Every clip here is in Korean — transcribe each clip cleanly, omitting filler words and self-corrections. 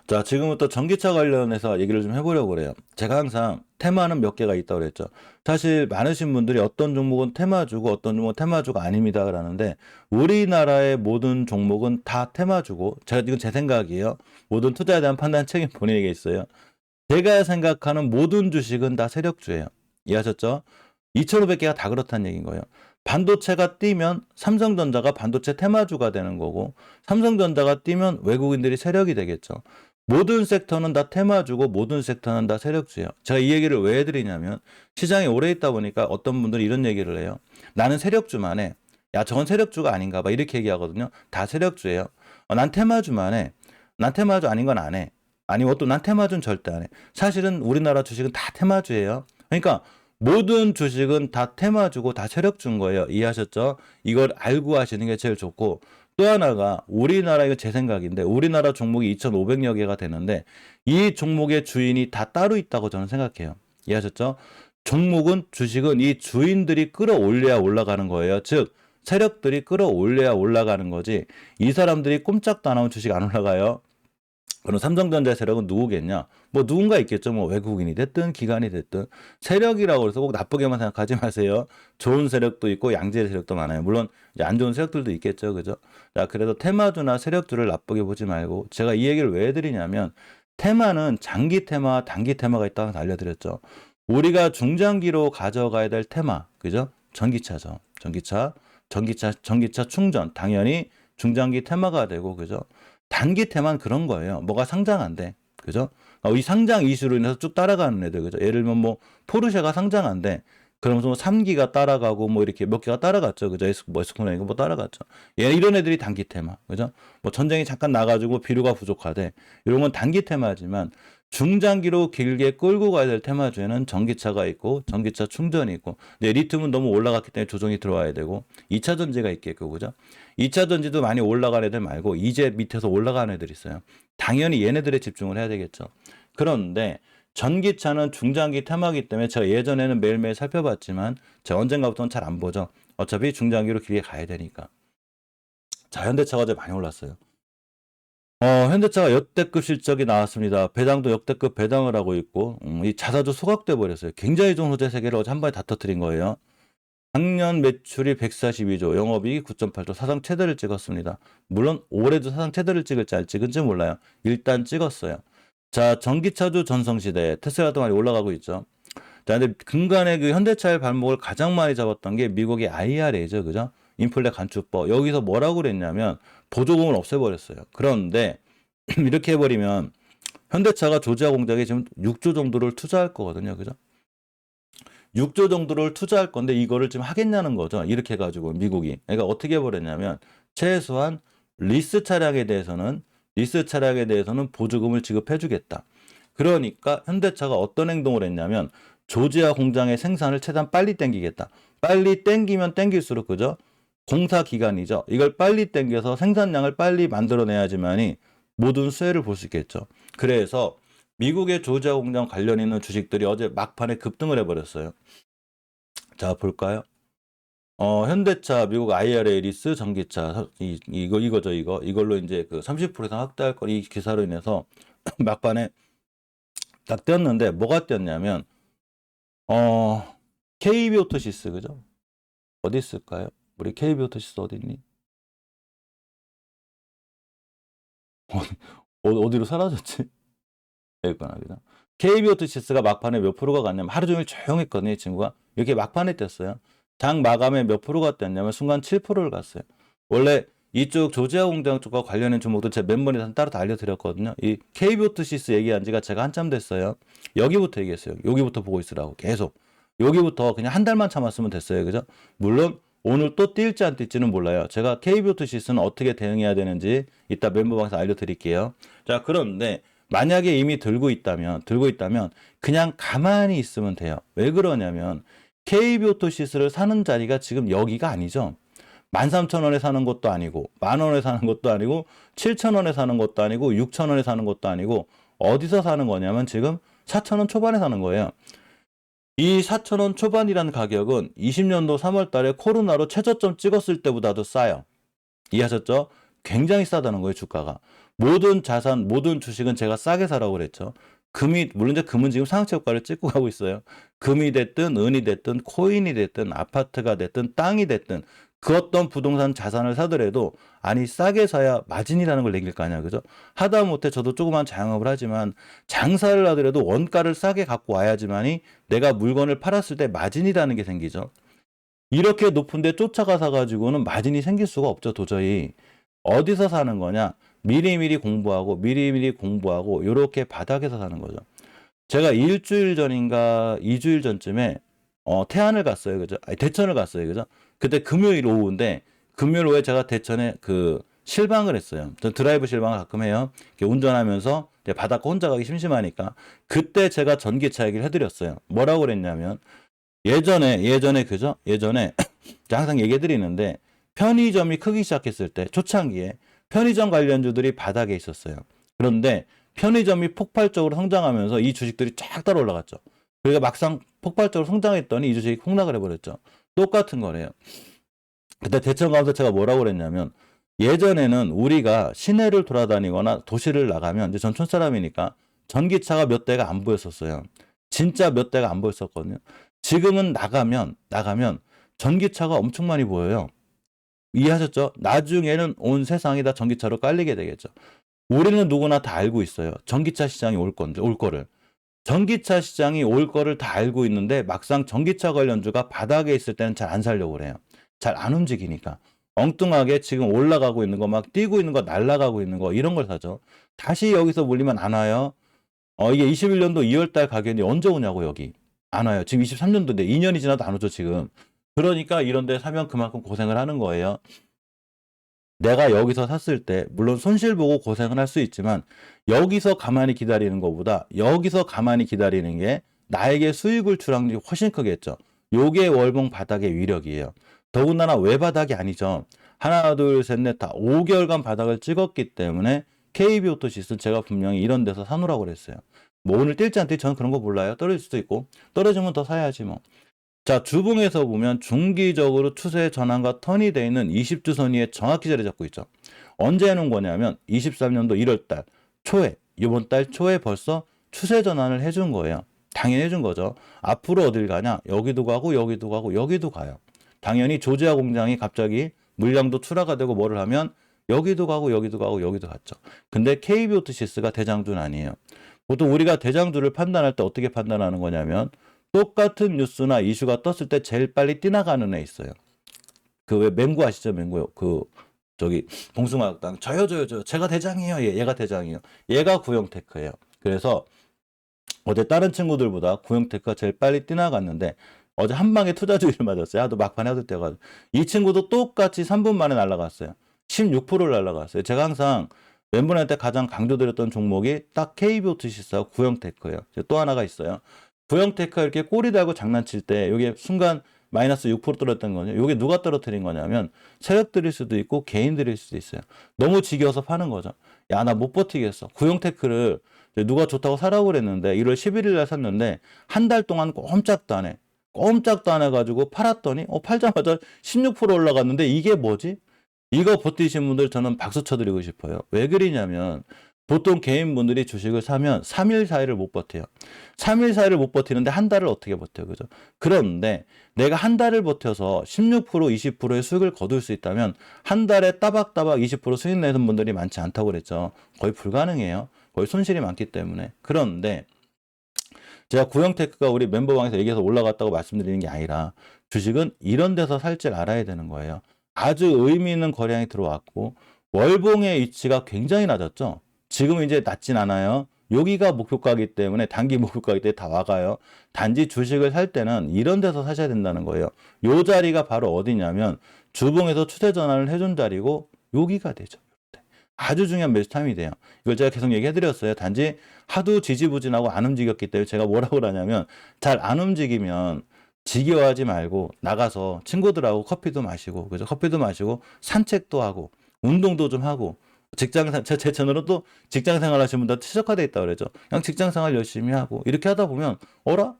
자, 지금부터 전기차 관련해서 얘기를 좀 해보려고 그래요. 제가 항상 테마는 몇 개가 있다고 그랬죠. 사실 많으신 분들이 어떤 종목은 테마주고 어떤 종목은 테마주가 아닙니다. 그러는데 우리나라의 모든 종목은 다 테마주고, 제가 이건 제 생각이에요. 모든 투자에 대한 판단 책임 본인에게 있어요. 제가 생각하는 모든 주식은 다 세력주예요. 이해하셨죠? 2,500개가 다 그렇다는 얘기인 거예요. 반도체가 뛰면 삼성전자가 반도체 테마주가 되는 거고, 삼성전자가 뛰면 외국인들이 세력이 되겠죠. 모든 섹터는 다 테마주고 모든 섹터는 다 세력주예요. 제가 이 얘기를 왜 해드리냐면, 시장에 오래 있다 보니까 어떤 분들이 이런 얘기를 해요. 나는 세력주만 해. 야, 저건 세력주가 아닌가 봐. 이렇게 얘기하거든요. 다 세력주예요. 난 테마주만 해. 난 테마주 아닌 건 안 해. 아니면 또 난 테마주는 절대 안 해. 사실은 우리나라 주식은 다 테마주예요. 그러니까 모든 주식은 다 테마주고 다 세력주인 거예요. 이해하셨죠? 이걸 알고 하시는 게 제일 좋고, 또 하나가 우리나라, 이거 제 생각인데, 우리나라 종목이 2,500여 개가 되는데 이 종목의 주인이 다 따로 있다고 저는 생각해요. 이해하셨죠? 종목은, 주식은 이 주인들이 끌어올려야 올라가는 거예요. 즉 세력들이 끌어올려야 올라가는 거지, 이 사람들이 꼼짝도 안 하면 주식 안 올라가요. 그럼 삼성전자 세력은 누구겠냐? 뭐 누군가 있겠죠. 뭐 외국인이 됐든 기관이 됐든. 세력이라고 해서 꼭 나쁘게만 생각하지 마세요. 좋은 세력도 있고 양질의 세력도 많아요. 물론 이제 안 좋은 세력들도 있겠죠. 그죠? 자, 그래도 테마주나 세력주를 나쁘게 보지 말고, 제가 이 얘기를 왜 해드리냐면, 테마는 장기 테마와 단기 테마가 있다고 알려드렸죠. 우리가 중장기로 가져가야 될 테마, 그죠? 전기차죠. 전기차 충전. 당연히 중장기 테마가 되고, 그죠? 단기 테마는 그런 거예요. 뭐가 상장한대. 그죠? 이 상장 이슈로 인해서 쭉 따라가는 애들. 그죠? 예를 들면 뭐 포르쉐가 상장한대. 그러면서 뭐 3기가 따라가고 뭐 이렇게 몇 개가 따라갔죠. 그죠? 에스코나 이거 뭐 따라갔죠. 이런 애들이 단기 테마. 그죠? 뭐 전쟁이 잠깐 나가지고 비료가 부족하대. 이런 건 단기 테마지만, 중장기로 길게 끌고 가야 될 테마주에는 전기차가 있고 전기차 충전이 있고, 이제 리튬은 너무 올라갔기 때문에 조정이 들어와야 되고, 2차 전지가 있겠고, 그죠? 2차 전지도 많이 올라간 애들 말고 이제 밑에서 올라가는 애들 있어요. 당연히 얘네들에 집중을 해야 되겠죠. 그런데 전기차는 중장기 테마이기 때문에, 제가 예전에는 매일매일 살펴봤지만 제가 언젠가부터는 잘 안 보죠. 어차피 중장기로 길게 가야 되니까. 자, 현대차가 어제 많이 올랐어요. 현대차가 역대급 실적이 나왔습니다. 배당도 역대급 배당을 하고 있고, 이 자사주 소각돼 버렸어요. 굉장히 좋은 호재 세 개를 어제 한 번에 다 터뜨린 거예요. 작년 매출이 142조, 영업이익이 9.8조, 사상 최대를 찍었습니다. 물론 올해도 사상 최대를 찍을지 안 찍을지 몰라요. 일단 찍었어요. 자, 전기차주 전성시대, 테슬라도 많이 올라가고 있죠. 자, 근데 근간에 그 현대차의 발목을 가장 많이 잡았던 게 미국의 IRA죠, 그죠? 인플레 감축법. 여기서 뭐라고 그랬냐면 보조금을 없애버렸어요. 그런데 이렇게 해버리면 현대차가 조지아 공장에 지금 6조 정도를 투자할 거거든요, 그죠? 6조 정도를 투자할 건데 이거를 지금 하겠냐는 거죠. 이렇게 해가지고 미국이. 그러니까 어떻게 해버렸냐면, 최소한 리스 차량에 대해서는 보조금을 지급해주겠다. 그러니까 현대차가 어떤 행동을 했냐면, 조지아 공장의 생산을 최대한 빨리 땡기겠다. 빨리 땡기면 땡길수록, 그죠? 공사 기간이죠. 이걸 빨리 땡겨서 생산량을 빨리 만들어내야지만이 모든 수혜를 볼 수 있겠죠. 그래서 미국의 조지아 공장 관련 있는 주식들이 어제 막판에 급등을 해버렸어요. 자, 볼까요? 현대차, 미국 IRA 리스, 전기차, 이거죠, 이거. 이걸로 이제 그 30% 이상 확대할 거, 이 기사로 인해서 막판에 딱 뛰었는데, 뭐가 뛰었냐면, KB오토시스, 그죠? 어디 있을까요? 우리 KB오토시스 어디 있니? 어디로 사라졌지? 여기구나, 그죠? KB오토시스가 막판에 몇 프로가 갔냐면, 하루 종일 조용했거든요, 이 친구가. 이렇게 막판에 뛰었어요. 장 마감에 몇 프로가 뛰었냐면 순간 7%를 갔어요. 원래 이쪽 조지아 공장 쪽과 관련된 종목도 제 멤버에서 따로 다 알려드렸거든요. 이 KB오토시스 얘기한 지가 제가 한참 됐어요. 여기부터 얘기했어요. 여기부터 보고 있으라고 계속. 여기부터 그냥 한 달만 참았으면 됐어요, 그죠? 물론 오늘 또 뛸지 안 뛸지는 몰라요. 제가 KB오토시스는 어떻게 대응해야 되는지 이따 멤버방에서 알려드릴게요. 자, 그런데 만약에 이미 들고 있다면 그냥 가만히 있으면 돼요. 왜 그러냐면, KB오토시스를 사는 자리가 지금 여기가 아니죠. 13,000원에 사는 것도 아니고, 만원에 사는 것도 아니고, 7,000원에 사는 것도 아니고, 6,000원에 사는 것도 아니고, 어디서 사는 거냐면 지금 4,000원 초반에 사는 거예요. 이 4,000원 초반이라는 가격은 20년도 3월 달에 코로나로 최저점 찍었을 때보다도 싸요. 이해하셨죠? 굉장히 싸다는 거예요, 주가가. 모든 자산, 모든 주식은 제가 싸게 사라고 그랬죠. 물론 이제 금은 지금 상한채고가를 찍고 가고 있어요. 금이 됐든 은이 됐든 코인이 됐든 아파트가 됐든 땅이 됐든 그 어떤 부동산 자산을 사더라도 아니 싸게 사야 마진이라는 걸 남길 거 아니야. 그죠? 하다못해 저도 조그만 자영업을 하지만 장사를 하더라도 원가를 싸게 갖고 와야지만이 내가 물건을 팔았을 때 마진이라는 게 생기죠. 이렇게 높은데 쫓아가 사가지고는 마진이 생길 수가 없죠, 도저히. 어디서 사는 거냐? 미리미리 공부하고 미리미리 공부하고 이렇게 바닥에서 사는 거죠. 제가 일주일 전인가 2주일 전쯤에 태안을 갔어요. 그죠? 아니, 대천을 갔어요. 그죠? 그때 금요일 오후인데 금요일 오후에 제가 대천에 그 실방을 했어요. 전 드라이브 실방을 가끔 해요. 이렇게 운전하면서 바닷가 혼자 가기 심심하니까 그때 제가 전기차 얘기를 해드렸어요. 뭐라고 그랬냐면 예전에 그죠? 예전에 제가 항상 얘기해 드리는데 편의점이 크기 시작했을 때 초창기에 편의점 관련주들이 바닥에 있었어요. 그런데 편의점이 폭발적으로 성장하면서 이 주식들이 쫙 따라 올라갔죠. 그러니까 막상 폭발적으로 성장했더니 이 주식이 폭락을 해버렸죠. 똑같은 거래요. 그때 대천 가면서 제가 뭐라고 그랬냐면 예전에는 우리가 시내를 돌아다니거나 도시를 나가면 이제 전 촌사람이니까 전기차가 몇 대가 안 보였었어요. 진짜 몇 대가 안 보였었거든요. 지금은 나가면 전기차가 엄청 많이 보여요. 이해하셨죠? 나중에는 온 세상이 다 전기차로 깔리게 되겠죠. 우리는 누구나 다 알고 있어요. 전기차 시장이 올 거를. 전기차 시장이 올 거를 다 알고 있는데 막상 전기차 관련주가 바닥에 있을 때는 잘 안 살려고 그래요. 잘 안 움직이니까. 엉뚱하게 지금 올라가고 있는 거, 막 뛰고 있는 거, 날아가고 있는 거, 이런 걸 사죠. 다시 여기서 물리면 안 와요. 이게 21년도 2월 달 가격이 언제 오냐고, 여기. 안 와요. 지금 23년도인데 2년이 지나도 안 오죠, 지금. 그러니까 이런 데 사면 그만큼 고생을 하는 거예요. 내가 여기서 샀을 때 물론 손실 보고 고생을 할 수 있지만 여기서 가만히 기다리는 것보다 여기서 가만히 기다리는 게 나에게 수익을 줄 확률이 훨씬 크겠죠. 요게 월봉 바닥의 위력이에요. 더군다나 외바닥이 아니죠. 하나 둘 셋 넷 다 5개월간 바닥을 찍었기 때문에 KB오토시스 제가 분명히 이런 데서 사놓으라고 그랬어요. 뭐 오늘 뛸지 안 뛸지 저는 그런 거 몰라요. 떨어질 수도 있고 떨어지면 더 사야지 뭐. 자, 주봉에서 보면 중기적으로 추세 전환과 턴이 되어 있는 20주선 위에 정확히 자리 잡고 있죠. 언제 해놓은 거냐면 23년도 1월달 초에, 이번 달 초에 벌써 추세 전환을 해준 거예요. 당연히 해준 거죠. 앞으로 어딜 가냐? 여기도 가고 여기도 가고 여기도 가요. 당연히 조지아 공장이 갑자기 물량도 출하가 되고 뭐를 하면 여기도 가고 여기도 가고 여기도 갔죠. 근데 KB오토시스가 대장주는 아니에요. 보통 우리가 대장주를 판단할 때 어떻게 판단하는 거냐면 똑같은 뉴스나 이슈가 떴을 때 제일 빨리 뛰나가는 애 있어요. 그 왜 맹구 아시죠? 맹구요. 그 저기 봉숭아학당 저요. 제가 대장이에요. 얘가 대장이에요. 얘가 구형테크예요. 그래서 어제 다른 친구들보다 구형테크가 제일 빨리 뛰나갔는데 어제 한 방에 투자주의를 맞았어요. 하도 막판에 하도 때가지고 이 친구도 똑같이 3분 만에 날아갔어요. 16%를 날아갔어요. 제가 항상 멤버한테 가장 강조드렸던 종목이 딱 KB오토시스하고 구형테크예요. 또 하나가 있어요. 구형테크가 이렇게 꼬리 달고 장난칠 때 이게 순간 마이너스 6% 떨어졌던 거죠. 이게 누가 떨어뜨린 거냐면 세력들일 수도 있고 개인들일 수도 있어요. 너무 지겨워서 파는 거죠. 야, 나 못 버티겠어. 구형테크를 누가 좋다고 사라고 그랬는데 1월 11일 날 샀는데 한 달 동안 꼼짝도 안 해. 꼼짝도 안 해가지고 팔았더니 팔자마자 16% 올라갔는데 이게 뭐지? 이거 버티신 분들 저는 박수 쳐드리고 싶어요. 왜 그러냐면 보통 개인분들이 주식을 사면 3일, 4일을 못 버텨요. 3일, 4일을 못 버티는데 한 달을 어떻게 버텨요. 그죠? 그런데 내가 한 달을 버텨서 16%, 20%의 수익을 거둘 수 있다면 한 달에 따박따박 20% 수익 내는 분들이 많지 않다고 그랬죠. 거의 불가능해요. 거의 손실이 많기 때문에. 그런데 제가 구형테크가 우리 멤버방에서 얘기해서 올라갔다고 말씀드리는 게 아니라 주식은 이런 데서 살 줄 알아야 되는 거예요. 아주 의미 있는 거래량이 들어왔고 월봉의 위치가 굉장히 낮았죠. 지금 이제 낮진 않아요. 여기가 목표가이기 때문에 단기 목표가이기 때문에 다 와가요. 단지 주식을 살 때는 이런 데서 사셔야 된다는 거예요. 요 자리가 바로 어디냐면 주봉에서 추세 전환을 해준 자리고 여기가 되죠. 아주 중요한 매수 타임이 돼요. 이걸 제가 계속 얘기해 드렸어요. 단지 하도 지지부진하고 안 움직였기 때문에 제가 뭐라고 그러냐면 잘 안 움직이면 지겨워하지 말고 나가서 친구들하고 커피도 마시고 그죠? 커피도 마시고 산책도 하고 운동도 좀 하고 제 채널은 또 직장 생활 하시는 분들 최적화되어 있다고 그러죠. 그냥 직장 생활 열심히 하고 이렇게 하다 보면 어라?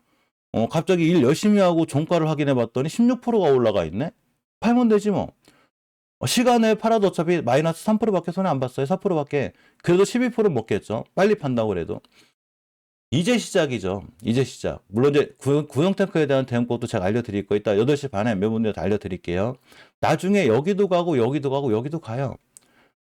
갑자기 일 열심히 하고 종가를 확인해 봤더니 16%가 올라가 있네? 팔면 되지 뭐. 시간에 팔아도 어차피 마이너스 3%밖에 손해 안 봤어요. 4%밖에. 그래도 12% 먹겠죠. 빨리 판다고 그래도. 이제 시작이죠. 이제 시작. 물론 이제 구형 탱크에 대한 대응법도 제가 알려드릴 거 이따 8시 반에 매분들한테 알려드릴게요. 나중에 여기도 가고 여기도 가고 여기도 가요.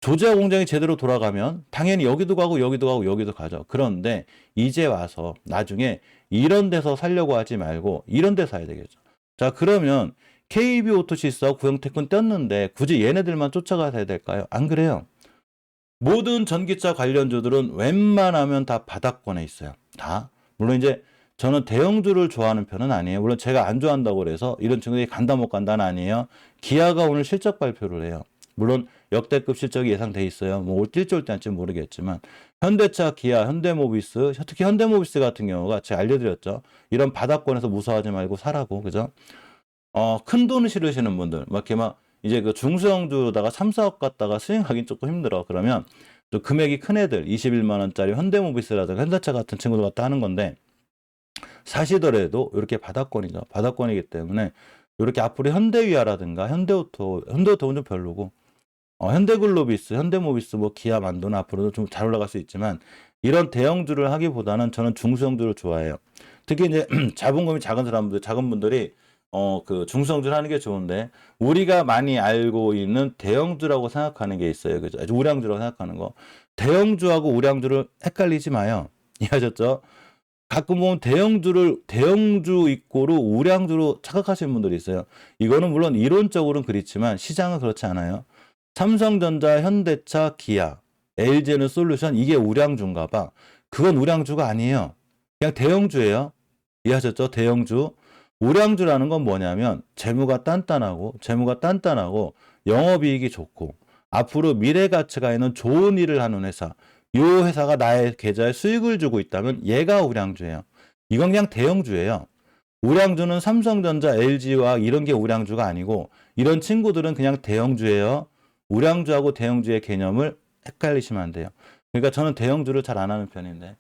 조제화 공장이 제대로 돌아가면 당연히 여기도 가고 여기도 가고 여기도 가죠. 그런데 이제 와서 나중에 이런 데서 살려고 하지 말고 이런 데 사야 되겠죠. 자, 그러면 KB 오토시스하고 구형 탱크는 떴는데 굳이 얘네들만 쫓아가야 될까요? 안 그래요. 모든 전기차 관련주들은 웬만하면 다 바닥권에 있어요. 다. 물론 이제 저는 대형주를 좋아하는 편은 아니에요. 물론 제가 안 좋아한다고 그래서 이런 친구들이 간다 못 간다는 아니에요. 기아가 오늘 실적 발표를 해요. 물론 역대급 실적이 예상돼 있어요. 뭐 올지 올 때인지 모르겠지만 현대차, 기아, 현대모비스, 특히 현대모비스 같은 경우가 제가 알려드렸죠. 이런 바닥권에서 무서워하지 말고 사라고, 그죠? 큰 돈을 실으시는 분들, 막 이렇게 막 이제 그 중소형주로다가 3, 4억 갖다가 스윙하기 조금 힘들어. 그러면 또 금액이 큰 애들, 21만 원짜리 현대모비스라든가 현대차 같은 친구들 갖다 하는 건데 사시더라도 이렇게 바닥권이죠. 바닥권이기 때문에 이렇게 앞으로 현대위아라든가 현대오토는 좀 별로고 현대글로비스, 현대모비스, 뭐 기아, 만도는 앞으로도 좀 잘 올라갈 수 있지만 이런 대형주를 하기보다는 저는 중소형주를 좋아해요. 특히 이제 자본금이 작은 사람들, 작은 분들이 그 중소형주를 하는 게 좋은데 우리가 많이 알고 있는 대형주라고 생각하는 게 있어요. 그죠? 우량주라고 생각하는 거. 대형주하고 우량주를 헷갈리지 마요. 이해하셨죠? 가끔 보면 대형주 이꼬로 우량주로 착각하시는 분들이 있어요. 이거는 물론 이론적으로는 그렇지만 시장은 그렇지 않아요. 삼성전자, 현대차, 기아, LG는 솔루션 이게 우량주인가 봐. 그건 우량주가 아니에요. 그냥 대형주예요. 이해하셨죠? 대형주. 우량주라는 건 뭐냐면 재무가 단단하고 영업이익이 좋고 앞으로 미래 가치가 있는 좋은 일을 하는 회사. 이 회사가 나의 계좌에 수익을 주고 있다면 얘가 우량주예요. 이건 그냥 대형주예요. 우량주는 삼성전자, LG와 이런 게 우량주가 아니고 이런 친구들은 그냥 대형주예요. 우량주하고 대형주의 개념을 헷갈리시면 안 돼요. 그러니까 저는 대형주를 잘 안 하는 편인데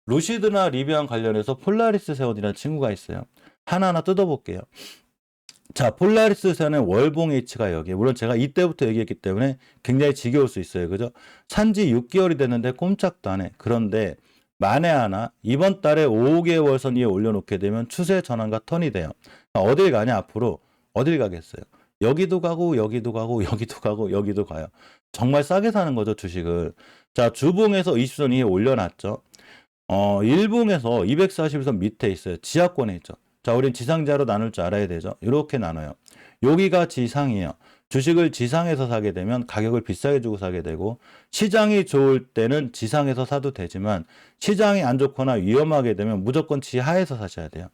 루시드나 리비안 관련해서 폴라리스 세원이라는 친구가 있어요. 하나하나 뜯어볼게요. 자, 폴라리스 세원의 월봉 H가 여기에 물론 제가 이때부터 얘기했기 때문에 굉장히 지겨울 수 있어요. 그죠? 산지 6개월이 됐는데 꼼짝도 안 해. 그런데 만에 하나 이번 달에 5개월 선 위에 올려놓게 되면 추세 전환과 턴이 돼요. 어딜 가냐 앞으로 어딜 가겠어요. 여기도 가고 여기도 가고 여기도 가고 여기도 가요. 정말 싸게 사는 거죠 주식을. 자, 주봉에서 20선 위에 올려놨죠. 일봉에서 240선 밑에 있어요. 지하권에 있죠. 자, 우린 지상자로 나눌 줄 알아야 되죠. 이렇게 나눠요. 여기가 지상이에요. 주식을 지상에서 사게 되면 가격을 비싸게 주고 사게 되고 시장이 좋을 때는 지상에서 사도 되지만 시장이 안 좋거나 위험하게 되면 무조건 지하에서 사셔야 돼요.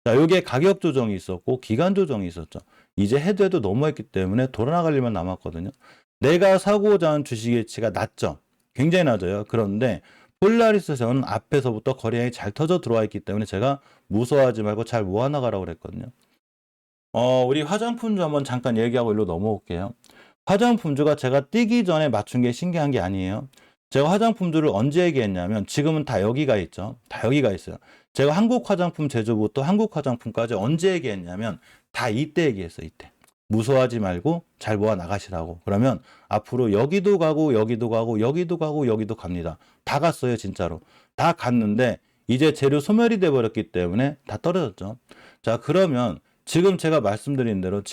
자, 여기에 가격 조정이 있었고 기간 조정이 있었죠. 이제 해도 너무했기 때문에 돌아나갈 일만 남았거든요. 내가 사고자 하는 주식의 가치가 낮죠. 굉장히 낮아요. 그런데 폴라리스에서는 앞에서부터 거래량이 잘 터져 들어와 있기 때문에 제가 무서워하지 말고 잘 모아나가라고 그랬거든요. 우리 화장품주 한번 잠깐 얘기하고 일로 넘어올게요. 화장품주가 제가 뛰기 전에 맞춘 게 신기한 게 아니에요. 제가 화장품주를 언제 얘기했냐면 지금은 다 여기가 있죠. 다 여기가 있어요. 제가 한국 화장품 제조부터 한국 화장품까지 언제 얘기했냐면 다 이때 얘기했어요. 이때. 무서워하지 말고 잘 모아 나가시라고. 그러면 앞으로 여기도 가고 여기도 가고 여기도 가고 여기도 갑니다. 다 갔어요. 진짜로. 다 갔는데 이제 재료 소멸이 돼 버렸기 때문에 다 떨어졌죠. 자, 그러면 지금 제가 말씀드린 대로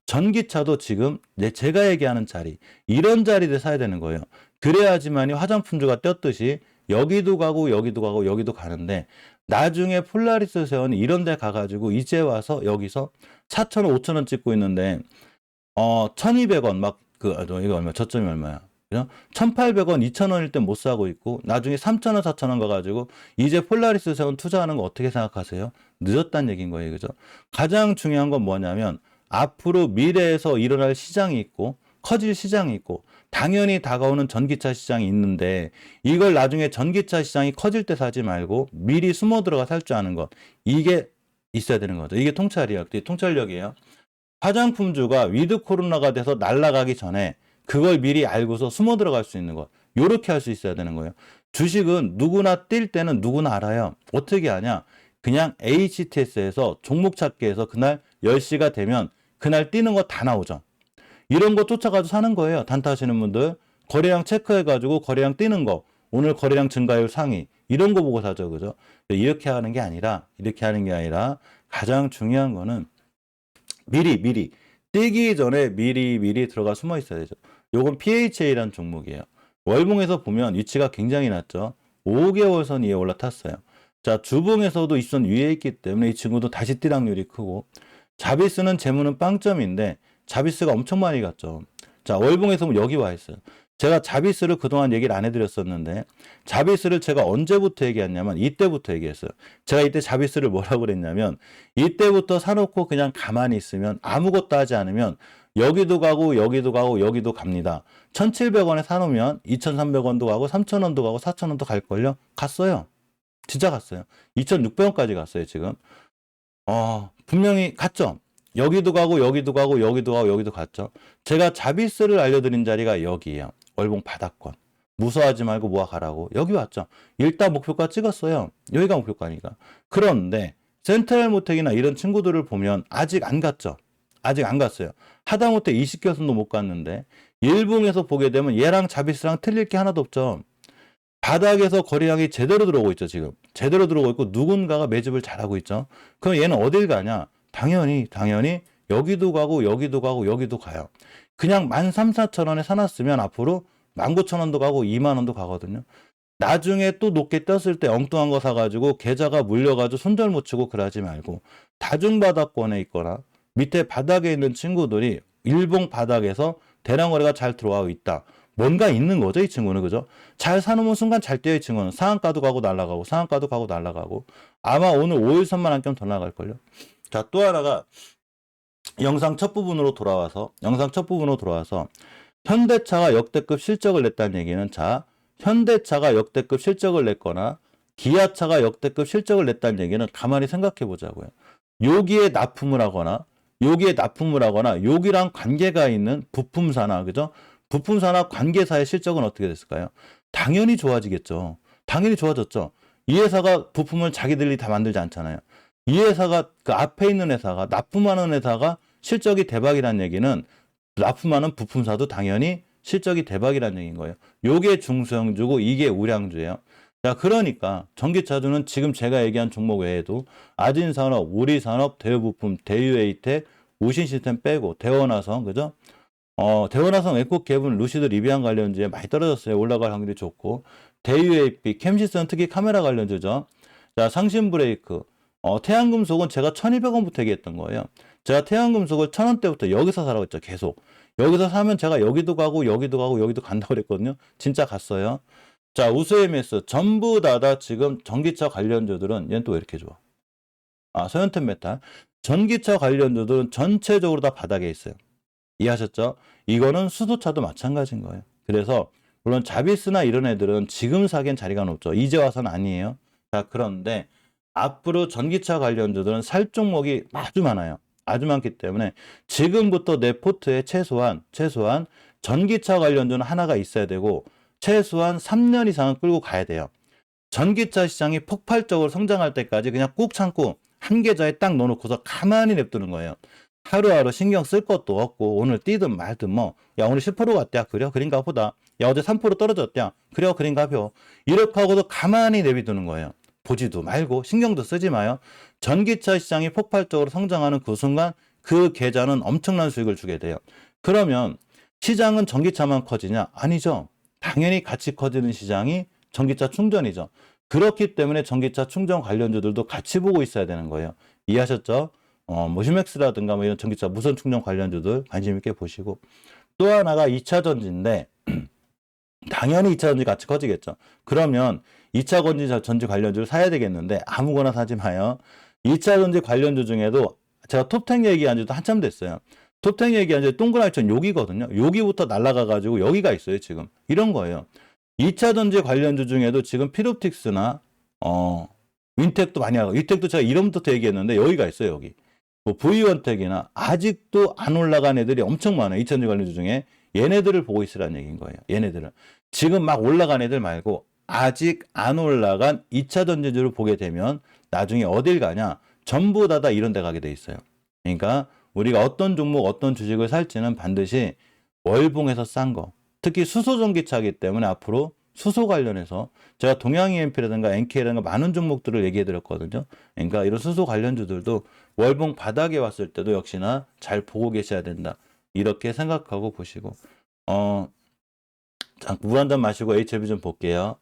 전기차도 지금 제가 얘기하는 자리 이런 자리를 사야 되는 거예요. 그래야지만이 화장품주가 떴듯이 여기도 가고 여기도 가고 여기도 가는데 나중에 폴라리스 세원이 이런 데 가가지고 이제 와서 여기서 4,000원, 5,000원 찍고 있는데 1,200원 막 이거 얼마 저점이 얼마야? 1,800원, 2,000원일 때 못 사고 있고 나중에 3,000원, 4,000원 가가지고 이제 폴라리스 세원 투자하는 거 어떻게 생각하세요? 늦었다는 얘기인 거예요. 그죠? 가장 중요한 건 뭐냐면 앞으로 미래에서 일어날 시장이 있고 커질 시장이 있고 당연히 다가오는 전기차 시장이 있는데 이걸 나중에 전기차 시장이 커질 때 사지 말고 미리 숨어 들어가 살 줄 아는 것 이게 있어야 되는 거죠. 이게 통찰력이에요. 화장품주가 위드 코로나가 돼서 날아가기 전에 그걸 미리 알고서 숨어 들어갈 수 있는 것. 요렇게 할 수 있어야 되는 거예요. 주식은 누구나 뛸 때는 누구나 알아요. 어떻게 하냐? 그냥 HTS에서 종목 찾기에서 그날 10시가 되면 그날 뛰는 거 다 나오죠. 이런 거 쫓아가서 사는 거예요. 단타 하시는 분들. 거래량 체크해가지고 거래량 뛰는 거. 오늘 거래량 증가율 상위. 이런 거 보고 사죠. 그죠? 이렇게 하는 게 아니라 가장 중요한 거는 미리 뛰기 전에 미리 들어가 숨어 있어야 되죠. 요건 PHA라는 종목이에요. 월봉에서 보면 위치가 굉장히 낮죠. 5개월 선 위에 올라탔어요. 자, 주봉에서도 입선 위에 있기 때문에 이 친구도 다시 뛰락률이 크고, 자비스는 재무는 빵점인데 자비스가 엄청 많이 갔죠. 자, 월봉에서 보면 여기 와 있어요. 제가 자비스를 그동안 얘기를 안 해드렸었는데, 자비스를 제가 언제부터 얘기했냐면 이때부터 얘기했어요. 제가 이때 자비스를 뭐라고 그랬냐면, 이때부터 사놓고 그냥 가만히 있으면 아무것도 하지 않으면 여기도 가고 여기도 가고 여기도 갑니다. 1,700원에 사놓으면 2,300원도 가고 3,000원도 가고 4,000원도 갈걸요? 갔어요. 진짜 갔어요. 2,600원까지 갔어요, 지금. 분명히 갔죠. 여기도 가고 여기도 가고 여기도 가고 여기도 갔죠. 제가 자비스를 알려드린 자리가 여기예요. 월봉 바닥권. 무서워하지 말고 모아가라고. 여기 왔죠. 일단 목표가 찍었어요. 여기가 목표가니까. 그런데 센트럴모텍이나 이런 친구들을 보면 아직 안 갔죠. 아직 안 갔어요. 하다못해 20개선도 못 갔는데 일봉에서 보게 되면 얘랑 자비스랑 틀릴 게 하나도 없죠. 바닥에서 거래량이 제대로 들어오고 있죠. 지금 제대로 들어오고 있고 누군가가 매집을 잘하고 있죠. 그럼 얘는 어딜 가냐? 당연히 여기도 가고 여기도 가고 여기도 가요. 그냥 13,000~14,000원에 사놨으면 앞으로 19,000원도 가고 20,000원도 가거든요. 나중에 또 높게 떴을 때 엉뚱한 거 사가지고 계좌가 물려가지고 손절 못 치고 그러지 말고, 다중바닥권에 있거나 밑에 바닥에 있는 친구들이 일봉 바닥에서 대량 거래가 잘 들어가고 있다. 뭔가 있는 거죠, 이 친구는. 그죠? 잘 사놓으면 순간 잘 뛰어, 이 친구는. 상한가도 가고 날아가고 상한가도 가고 날아가고. 아마 오늘 5일선만 한 점 더 나갈걸요. 자, 또 하나가 영상 첫 부분으로 돌아와서 현대차가 역대급 실적을 냈다는 얘기는, 자, 현대차가 역대급 실적을 냈거나 기아차가 역대급 실적을 냈다는 얘기는 가만히 생각해 보자고요. 여기에 납품을 하거나 여기랑 관계가 있는 부품사나, 그죠? 부품사나 관계사의 실적은 어떻게 됐을까요? 당연히 좋아지겠죠. 당연히 좋아졌죠. 이 회사가 부품을 자기들이 다 만들지 않잖아요. 이 회사가, 그 앞에 있는 회사가, 납품하는 회사가 실적이 대박이라는 얘기는 납품하는 부품사도 당연히 실적이 대박이라는 얘기인 거예요. 요게 중소형주고 이게 우량주예요. 자, 그러니까 전기차주는 지금 제가 얘기한 종목 외에도 아진산업, 우리산업, 대우부품, 대유에이텍, 우신시스템 빼고 대원화성, 그죠? 대원화성, 에코캡은 루시드 리비안 관련주에 많이 떨어졌어요. 올라갈 확률이 좋고, 대유에이피, 캠시스는 특히 카메라 관련주죠. 자, 상신브레이크, 태양금속은 제가 1,200원부터 얘기했던 거예요. 제가 태양금속을 1,000원대부터 여기서 사라고 했죠. 계속. 여기서 사면 제가 여기도 가고 여기도 가고 여기도 간다고 그랬거든요. 진짜 갔어요. 자, 우수MS 전부 다 지금 전기차 관련주들은, 얘는 또 왜 이렇게 좋아? 서현텐 메탈. 전기차 관련주들은 전체적으로 다 바닥에 있어요. 이해하셨죠? 이거는 수소차도 마찬가지인 거예요. 그래서 물론 자비스나 이런 애들은 지금 사기엔 자리가 높죠. 이제 와서는 아니에요. 자, 그런데 앞으로 전기차 관련주들은 살 종목이 아주 많아요. 아주 많기 때문에 지금부터 내 포트에 최소한 전기차 관련주는 하나가 있어야 되고, 최소한 3년 이상은 끌고 가야 돼요. 전기차 시장이 폭발적으로 성장할 때까지 그냥 꾹 참고 한 계좌에 딱 넣어놓고서 가만히 냅두는 거예요. 하루하루 신경 쓸 것도 없고, 오늘 뛰든 말든 뭐, 야, 오늘 10% 갔대야. 그래요? 그런가 보다. 야, 어제 3% 떨어졌대야. 그래요? 그런가 벼. 이렇게 하고도 가만히 내비두는 거예요. 보지도 말고 신경도 쓰지 마요. 전기차 시장이 폭발적으로 성장하는 그 순간 그 계좌는 엄청난 수익을 주게 돼요. 그러면 시장은 전기차만 커지냐? 아니죠. 당연히 같이 커지는 시장이 전기차 충전이죠. 그렇기 때문에 전기차 충전 관련주들도 같이 보고 있어야 되는 거예요. 이해하셨죠? 뭐 휴맥스라든가 뭐 이런 전기차 무선 충전 관련주들 관심 있게 보시고, 또 하나가 2차 전지인데 당연히 2차 전지 같이 커지겠죠. 그러면 2차 전지 관련주를 사야 되겠는데 아무거나 사지 마요. 2차 전지 관련주 중에도 제가 톱10 얘기한 지도 한참 됐어요. 톱10 얘기한 지 동그라미 천 여기거든요. 여기부터 날아가가지고 여기가 있어요. 지금 이런 거예요. 2차 전지 관련주 중에도 지금 피롭틱스나 윈텍도 많이 하고, 윈텍도 제가 이름부터 얘기했는데 여기가 있어요. 여기 뭐 V원텍이나 아직도 안 올라간 애들이 엄청 많아요. 2차 전지 관련주 중에. 얘네들을 보고 있으라는 얘기인 거예요. 얘네들은 지금 막 올라간 애들 말고 아직 안 올라간 2차 전지주를 보게 되면 나중에 어딜 가냐? 전부 다 이런 데 가게 돼 있어요. 그러니까 우리가 어떤 종목, 어떤 주식을 살지는 반드시 월봉에서 싼 거. 특히 수소 전기차이기 때문에 앞으로 수소 관련해서 제가 동양EMP라든가 NK라든가 많은 종목들을 얘기해 드렸거든요. 그러니까 이런 수소 관련주들도 월봉 바닥에 왔을 때도 역시나 잘 보고 계셔야 된다. 이렇게 생각하고 보시고 물 한 잔 마시고 HLB 좀 볼게요.